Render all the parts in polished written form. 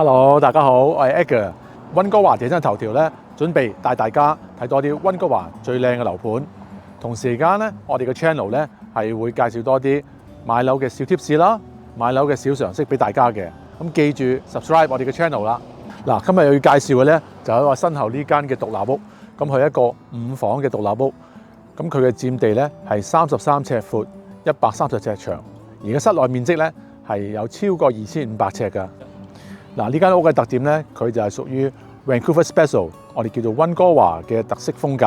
Hello，大家好，我係 Edgar。溫哥華地產頭條咧，準備帶大家睇多啲溫哥華最靚嘅樓盤。同時間咧，我哋嘅 channel 咧係會介紹多啲買樓嘅小貼士啦，買樓嘅小常識俾大家嘅。咁記住 subscribe 我哋嘅 channel 啦。嗱，今日要介紹嘅咧就係我身後呢間嘅獨立屋。咁佢係一個5房嘅獨立屋。咁佢嘅佔地咧係33尺闊，130尺長。而家室內面積咧係有超過2500尺㗎。嗱，呢間屋嘅特點咧，佢就係屬於 Vancouver Special， 我哋叫做溫哥華嘅特色風格。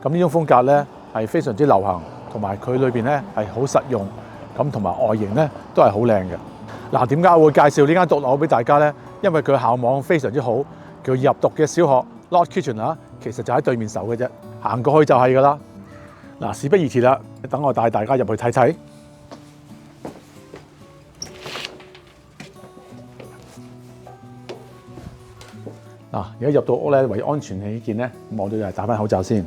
咁呢種風格咧係非常之流行，同埋佢裏邊咧係好實用，咁同埋外形咧都係好靚嘅。嗱，點解我會介紹呢間獨立屋俾大家咧？因為佢校網非常之好，佢入讀嘅小學 Lord Kitchener 其實就喺對面手嘅啫，行過去就係㗎啦。嗱，事不宜遲啦，等我帶大家入去睇睇。嗱，而家入到屋咧，為安全起見咧，我哋就係戴翻口罩先。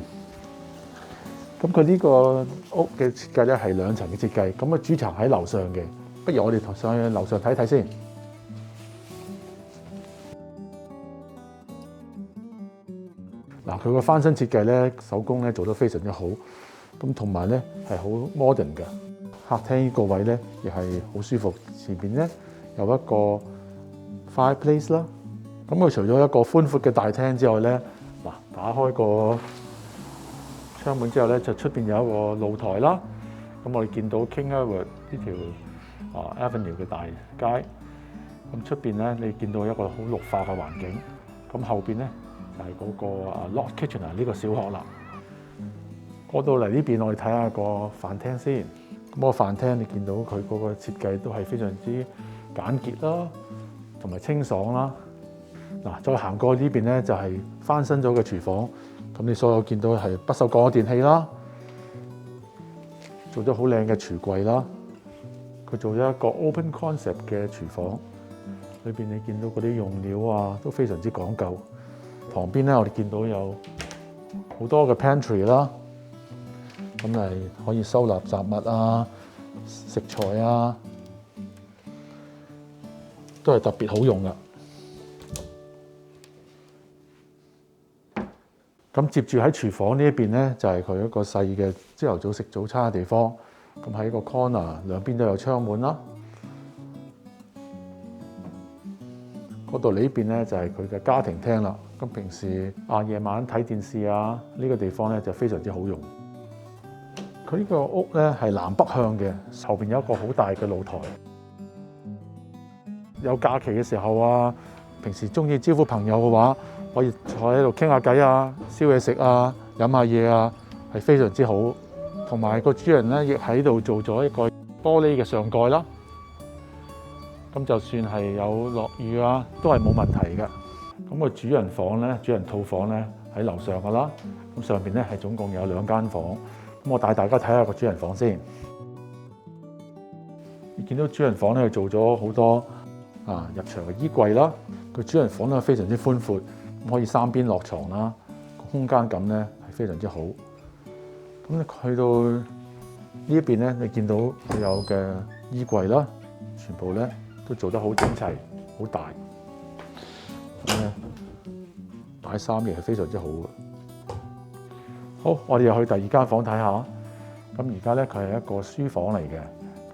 咁佢呢個屋嘅設計咧係2層嘅設計，咁主層喺樓上嘅，不如我哋上去樓上睇睇先。嗱，佢個翻新設計咧，手工咧做得非常之好，咁同埋咧係好 modern 嘅。客廳呢個位咧亦係好舒服，前邊咧有一個 fireplace 啦。咁佢除咗一個寬闊嘅大廳之外咧，嗱，打開個窗門之後咧，就出邊有一個露台啦。咁我哋見到 King Edward 呢條Avenue 嘅大街。咁出邊咧，你見到一個好綠化嘅環境。咁後邊咧就係嗰個Lord Kitchener 呢個小學啦。過到嚟呢邊，我哋睇下個飯廳先。咁個飯廳你見到佢嗰個設計都係非常之簡潔啦，同埋清爽啦。嗱，再行過呢邊咧就係翻新咗嘅廚房，咁你所有見到係不鏽鋼嘅電器啦，做咗好靚嘅櫥櫃啦，佢做咗一個 open concept 嘅廚房，裏邊你見到嗰啲用料啊都非常之講究。旁邊咧我哋見到有好多嘅 pantry 啦，咁係可以收納雜物啊、食材啊，都係特別好用噶。咁接住喺廚房呢一邊咧，就係佢一個細嘅朝頭早食早餐嘅地方。咁喺個 corner 兩邊都有窗門啦。嗰度呢邊咧就係佢嘅家庭廳啦。咁平時夜晚睇電視啊，呢個地方咧就非常之好用。佢呢個屋咧係南北向嘅，後邊有一個好大嘅露台。有假期嘅時候啊，平時中意招呼朋友嘅話，可以坐喺度傾下偈啊，燒嘢食啊，飲下嘢啊，係非常之好。同埋個主人咧亦喺度做咗一個玻璃嘅上蓋啦。咁就算係有落雨啊，都係冇問題嘅。咁個主人房咧、主人套房咧喺樓上噶啦。咁上邊咧係總共有2間房。咁我帶大家睇下個主人房先。你見到主人房咧做咗好多入牆嘅衣櫃啦。個主人房咧非常之寬闊。可以3邊落床啦，空間感咧係非常之好。咁你去到呢一邊咧，你見到佢有嘅衣櫃啦，全部咧都做得好整齊、好大。咁咧擺衫亦係非常之好嘅。好，我哋又去第2間房睇下。咁而家咧佢係一個書房嚟嘅。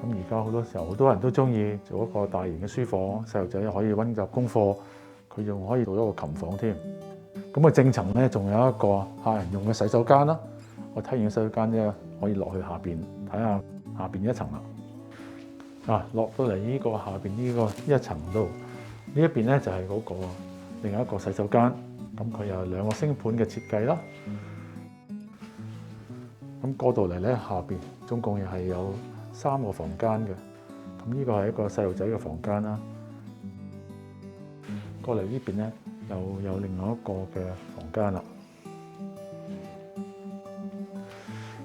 咁而家好多時候好多人都中意做一個大型嘅書房，細路仔可以溫習功課。佢仲可以做一個琴房添。咁正層咧仲有一個客人用嘅洗手間啦。我睇完個洗手間咧，可以落去下邊睇下下邊1層啦。落到嚟呢個下邊呢個1層度，呢一邊咧就係嗰個另外一個洗手間。咁佢有2個星盤嘅設計啦。咁過到嚟咧下邊總共又係有3個房間嘅。咁呢個係一個細路仔嘅房間啦。過嚟呢邊咧，又有另外一個嘅房間啦。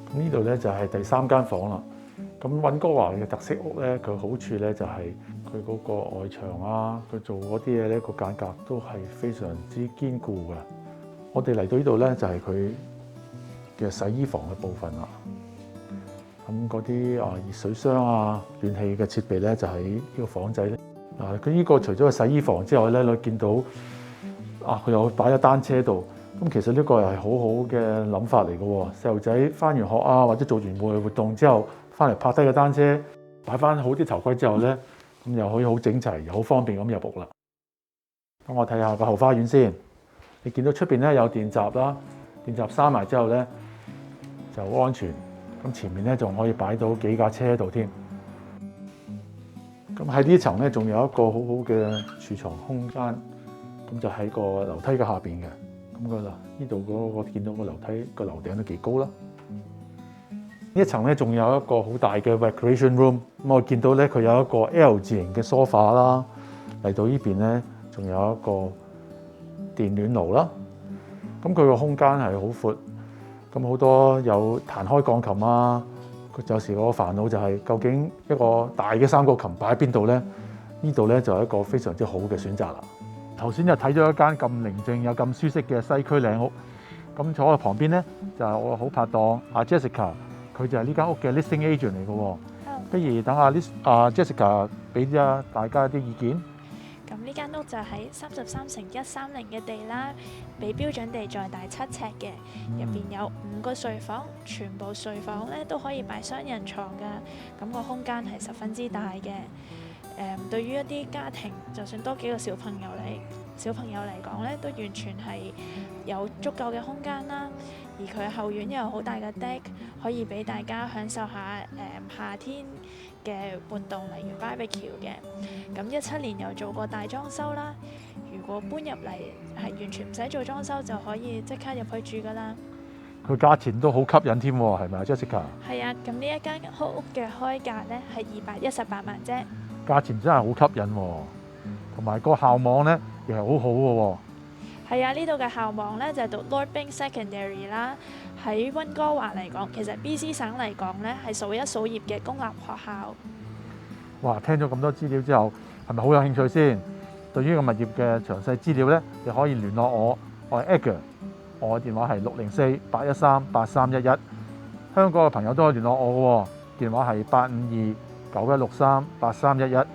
咁呢度咧就係第3間房啦。咁溫哥華嘅特色屋咧，佢好處咧就係佢嗰個外牆啊，佢做嗰啲嘢咧個間隔都係非常之堅固嘅。我哋嚟到呢度咧就係佢嘅洗衣房嘅部分啦。咁嗰啲熱水箱啊、暖氣嘅設備咧就喺呢個房仔咧佢呢個除咗係洗衣房之外咧，你見到佢又擺咗單車度。咁其實呢個又係好好嘅諗法嚟嘅喎。細路仔翻完學啊，或者做完戶外活動之後，翻嚟泊低個單車，擺翻好啲頭盔之後咧，咁又可以好整齊，又好方便咁入屋啦。咁我睇下個後花園先。你見到出邊咧有電閘啦，電閘閂埋之後咧就好安全。咁前面咧仲可以擺到幾架車喺度添。咁喺呢層咧仲有一個好好嘅儲藏空間，咁就喺個樓梯嘅下邊嘅。咁呢度嗰個見到個樓梯個樓頂都幾高啦。呢一層咧仲有一個好大嘅 recreation room。咁我見到咧佢有一個 L 字形嘅梳化啦，嚟到呢邊咧仲有一個電暖爐啦。咁佢個空間係好闊，咁好多有彈開鋼琴啊。有時我煩惱就係究竟一個大嘅三角琴擺喺邊度咧？呢度咧就係一個非常之好嘅選擇啦。頭先就睇咗一間咁寧靜又咁舒適嘅西區靚屋。咁坐喺旁邊咧就係我好拍檔阿 Jessica， 佢就係呢間屋嘅 listing agent 嚟嘅喎。不如等阿 Jessica 俾大家啲意見。咁呢間屋就喺33乘130嘅地啦，比標準地再大7尺嘅，入邊有5個睡房，全部睡房咧都可以擺雙人床㗎，咁個空間係十分之大嘅。對於一啲家庭，就算多幾個小朋友嚟講咧，都完全係有足夠嘅空間啦。而佢後院又有好大嘅 deck， 可以俾大家享受下夏天嘅活動，例如 barbecue 嘅。咁17年又做過大裝修啦，如果搬入嚟係完全唔使做裝修就可以即刻入去住㗎啦。佢價錢都好吸引添喎，係咪啊 Jessica？ 係啊，咁呢一間屋嘅開價咧係218萬啫。價錢真係好吸引喎，同埋個校網咧亦係好好嘅喎。係啊，呢度嘅校網咧就係讀 Lord Byng Secondary 啦。喺溫哥華嚟講，其實 BC 省嚟講咧係數一數二嘅公立學校。哇！聽咗咁多資料之後，係咪好有興趣先？對於個物業嘅詳細資料咧，你可以聯絡我，我係 Edgar， 我嘅電話係604-813-8311。香港嘅朋友都可以聯絡我嘅喎，電話係852-9163-8311。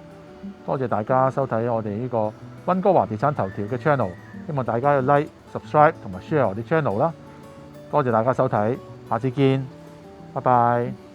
多謝大家收睇我哋呢個溫哥華地產頭條嘅 channel， 希望大家要 like、subscribe 同埋 share 我哋 channel 啦。多謝大家收睇，下次見，拜拜。